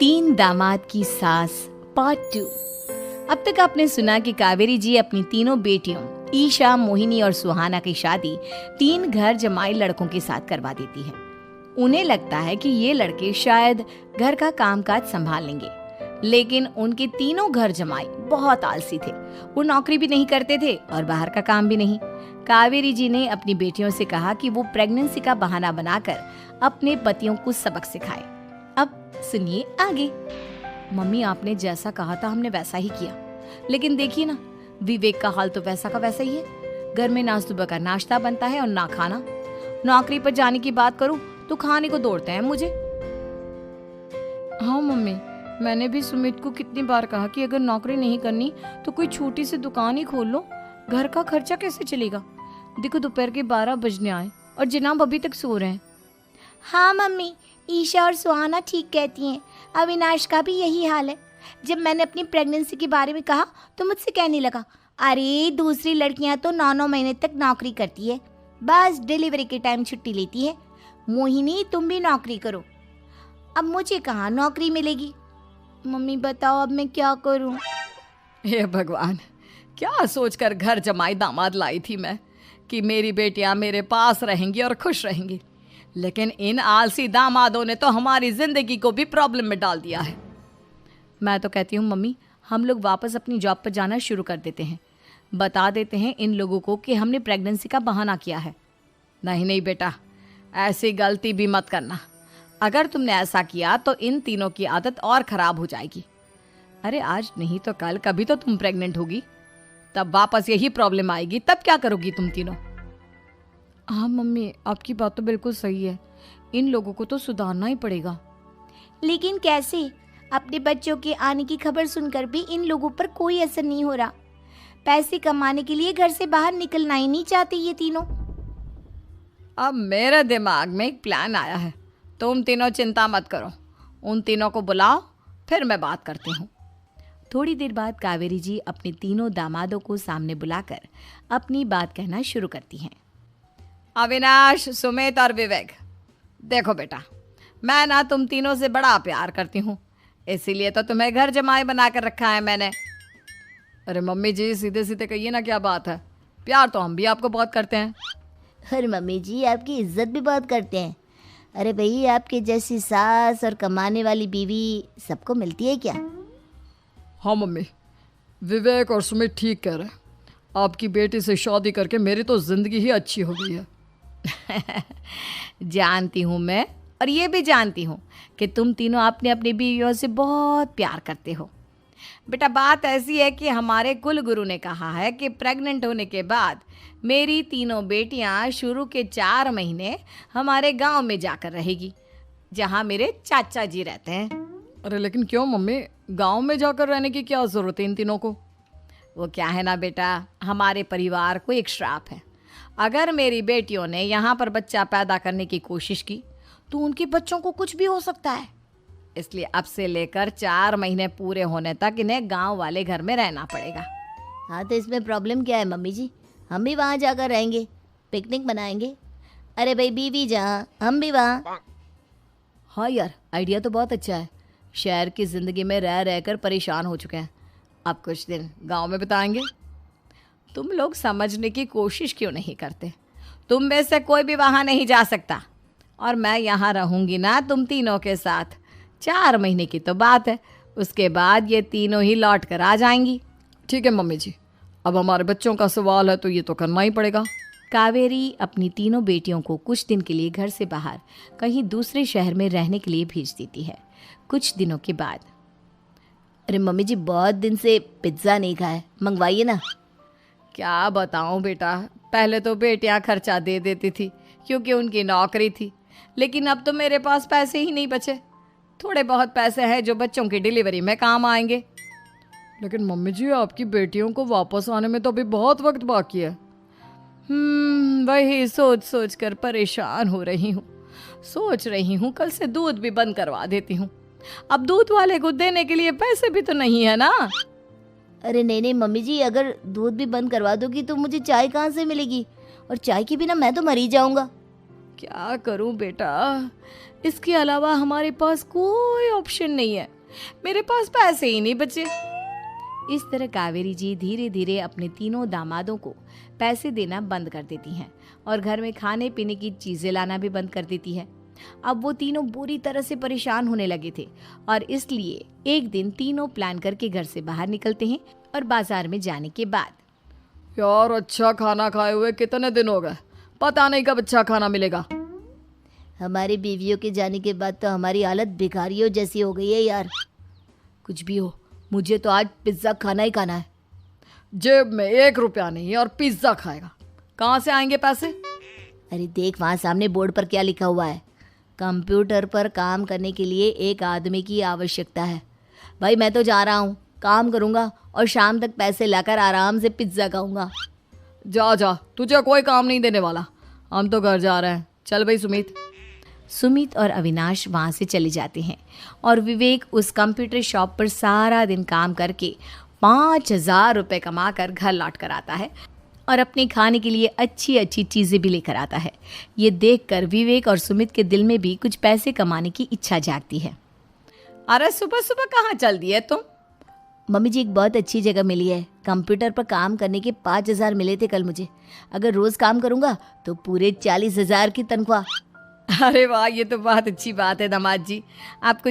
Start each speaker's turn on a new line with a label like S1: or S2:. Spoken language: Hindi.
S1: तीन दामाद की सास पार्ट 2। अब तक आपने सुना कि कावेरी जी अपनी तीनों बेटियों ईशा, मोहिनी और सुहाना की शादी 3 घर जमाई लड़कों के साथ करवा देती है। उन्हें लगता है कि ये लड़के शायद घर का कामकाज संभाल लेंगे, लेकिन उनके तीनों घर जमाई बहुत आलसी थे। वो नौकरी भी नहीं करते थे और बाहर का काम भी नहीं। कावेरी जी ने अपनी बेटियों से कहा कि वो प्रेगनेंसी का बहाना बनाकर अपने पतियों को सबक सिखाए। अब सुनिए आगे। मम्मी, आपने जैसा कहा था हमने वैसा ही किया, लेकिन देखिए ना, विवेक का हाल तो वैसा का वैसा ही है। घर में ना सुबह का नाश्ता बनता है और ना खाना। नौकरी पर जाने की बात करूं तो खाने को दौड़ते हैं मुझे। हाँ मम्मी, मैंने भी सुमित को कितनी बार कहा कि अगर नौकरी नहीं करनी तो कोई छोटी सी दुकान ही खोल लो। घर का खर्चा कैसे चलेगा? देखो दोपहर के 12 बजने आए और जनाब अभी तक सो रहे हैं।
S2: हाँ मम्मी, ईशा और सुहाना ठीक कहती हैं। अविनाश का भी यही हाल है। जब मैंने अपनी प्रेगनेंसी के बारे में कहा तो मुझसे कहने लगा, अरे दूसरी लड़कियां तो 9-9 महीने तक नौकरी करती है, बस डिलीवरी के टाइम छुट्टी लेती है। मोहिनी, तुम भी नौकरी करो। अब मुझे कहाँ नौकरी मिलेगी? मम्मी बताओ अब मैं क्या करूँ?
S1: हे भगवान, क्या सोचकर घर जमाई दामाद लाई थी मैं कि मेरी बेटियां मेरे पास रहेंगी और खुश रहेंगी, लेकिन इन आलसी दामादों ने तो हमारी जिंदगी को भी प्रॉब्लम में डाल दिया है। मैं तो कहती हूँ मम्मी, हम लोग वापस अपनी जॉब पर जाना शुरू कर देते हैं। बता देते हैं इन लोगों को कि हमने प्रेगनेंसी का बहाना किया है। नहीं नहीं बेटा, ऐसी गलती भी मत करना। अगर तुमने ऐसा किया तो इन तीनों की आदत और ख़राब हो जाएगी। अरे आज नहीं तो कल कभी तो तुम प्रेग्नेंट होगी, तब वापस यही प्रॉब्लम आएगी। तब क्या करोगी तुम तीनों? हाँ मम्मी, आपकी बात तो बिल्कुल सही है। इन लोगों को तो सुधारना ही पड़ेगा।
S2: लेकिन कैसे? अपने बच्चों के आने की खबर सुनकर भी इन लोगों पर कोई असर नहीं हो रहा। पैसे कमाने के लिए घर से बाहर निकलना ही नहीं चाहते ये तीनों।
S1: अब मेरे दिमाग में एक प्लान आया है। तुम तीनों चिंता मत करो, उन तीनों को बुलाओ, फिर मैं बात करती हूँ। थोड़ी देर बाद कावेरी जी अपने तीनों दामादों को सामने बुलाकर अपनी बात कहना शुरू करती हैं। अविनाश, सुमित और विवेक, देखो बेटा, मैं ना तुम तीनों से बड़ा प्यार करती हूँ, इसीलिए तो तुम्हें घर जमाई बना कर रखा है मैंने। अरे मम्मी जी, सीधे सीधे कहिए ना, क्या बात है? प्यार तो हम भी आपको बहुत करते हैं।
S2: अरे मम्मी जी, आपकी इज्जत भी बहुत करते हैं। अरे भाई, आपके जैसी सास और कमाने वाली बीवी सबको मिलती है क्या?
S1: हाँ मम्मी, विवेक और सुमित ठीक कह रहे हैं। आपकी बेटी से शादी करके मेरी तो ज़िंदगी ही अच्छी हो गई है। जानती हूँ मैं, और ये भी जानती हूँ कि तुम तीनों अपने अपनी बीवियों से बहुत प्यार करते हो। बेटा, बात ऐसी है कि हमारे कुल गुरु ने कहा है कि प्रेग्नेंट होने के बाद मेरी तीनों बेटियां शुरू के 4 महीने हमारे गांव में जाकर रहेगी, जहां मेरे चाचा जी रहते हैं। अरे लेकिन क्यों मम्मी, गांव में जाकर रहने की क्या ज़रूरत है इन तीनों को? वो क्या है ना बेटा, हमारे परिवार को एक श्राप है। अगर मेरी बेटियों ने यहाँ पर बच्चा पैदा करने की कोशिश की तो उनके बच्चों को कुछ भी हो सकता है। इसलिए अब से लेकर 4 महीने पूरे होने तक इन्हें गांव वाले घर में रहना पड़ेगा।
S2: हाँ तो इसमें प्रॉब्लम क्या है मम्मी जी? हम भी वहाँ जाकर रहेंगे, पिकनिक मनाएंगे। अरे भाई, बीवी जहाँ हम भी वहाँ।
S1: हाँ यार, आइडिया तो बहुत अच्छा है। शहर की ज़िंदगी में रह रहकर परेशान हो चुके हैं, अब कुछ दिन गांव में बिताएंगे। तुम लोग समझने की कोशिश क्यों नहीं करते? तुम में से कोई भी वहाँ नहीं जा सकता, और मैं यहाँ रहूँगी ना तुम तीनों के साथ। 4 महीने की तो बात है, उसके बाद ये तीनों ही लौट कर आ जाएंगी। ठीक है मम्मी जी, अब हमारे बच्चों का सवाल है तो ये तो करना ही पड़ेगा। कावेरी अपनी तीनों बेटियों को कुछ दिन के लिए घर से बाहर कहीं दूसरे शहर में रहने के लिए भेज देती है। कुछ दिनों के बाद,
S2: अरे मम्मी जी, बहुत दिन से पिज्ज़ा नहीं खाया, मंगवाइए ना।
S1: क्या बताऊं बेटा, पहले तो बेटियां खर्चा दे देती थी क्योंकि उनकी नौकरी थी, लेकिन अब तो मेरे पास पैसे ही नहीं बचे। थोड़े बहुत पैसे हैं जो बच्चों की डिलीवरी में काम आएंगे। लेकिन मम्मी जी, आपकी बेटियों को वापस आने में तो अभी बहुत वक्त बाकी है। वही सोच सोच कर परेशान हो रही हूँ। सोच रही हूँ कल से दूध भी बंद करवा देती हूँ। अब दूध वाले को देने के लिए पैसे भी तो नहीं है ना।
S2: अरे नहीं नहीं मम्मी जी, अगर दूध भी बंद करवा दोगी तो मुझे चाय कहाँ से मिलेगी? और चाय के बिना मैं तो मर ही जाऊंगा।
S1: क्या करूं बेटा, इसके अलावा हमारे पास कोई ऑप्शन नहीं है, मेरे पास पैसे ही नहीं बचे। इस तरह कावेरी जी धीरे धीरे अपने तीनों दामादों को पैसे देना बंद कर देती हैं और घर में खाने पीने की चीजें लाना भी बंद कर देती है। अब वो तीनों बुरी तरह से परेशान होने लगे थे और इसलिए एक दिन तीनों प्लान करके घर से बाहर निकलते हैं और बाजार में जाने के बाद
S3: यार अच्छा खाना खाए हुए कितने दिन हो गए, पता नहीं कब अच्छा खाना मिलेगा।
S2: हमारी बीवियों के जाने के बाद तो हमारी हालत भिखारियों जैसी हो गई है यार।
S1: कुछ भी हो, मुझे तो आज पिज्ज़ा खाना ही खाना है।
S3: जेब में 1 रुपया नहीं और पिज्जा खाएगा, कहाँ से आएंगे पैसे?
S2: अरे देख वहाँ सामने बोर्ड पर क्या लिखा हुआ है, कंप्यूटर पर काम करने के लिए एक आदमी की आवश्यकता है। भाई मैं तो जा रहा हूँ, काम करूँगा और शाम तक पैसे लाकर आराम से पिज्ज़ा खाऊंगा।
S3: जा जा, तुझे कोई काम नहीं देने वाला, हम तो घर जा रहे हैं। चल भाई सुमित।
S1: सुमित और अविनाश वहाँ से चले जाते हैं और विवेक उस कंप्यूटर शॉप पर सारा दिन काम करके 5,000 रुपये कमा कर घर लौट कर आता है और अपने खाने के लिए अच्छी अच्छी चीज़ें भी लेकर आता है। ये देखकर विवेक और सुमित के दिल में भी कुछ पैसे कमाने की इच्छा जागती है।
S3: अरे सुबह सुबह कहाँ चल दिए तुम?
S2: मम्मी जी एक बहुत अच्छी जगह मिली है, कंप्यूटर पर काम करने के 5,000 मिले थे कल मुझे। अगर रोज़ काम करूँगा तो पूरे 40,000 की तनख्वाह।
S1: अरे वाह, ये तो बहुत अच्छी बात है दामाद जी। आपको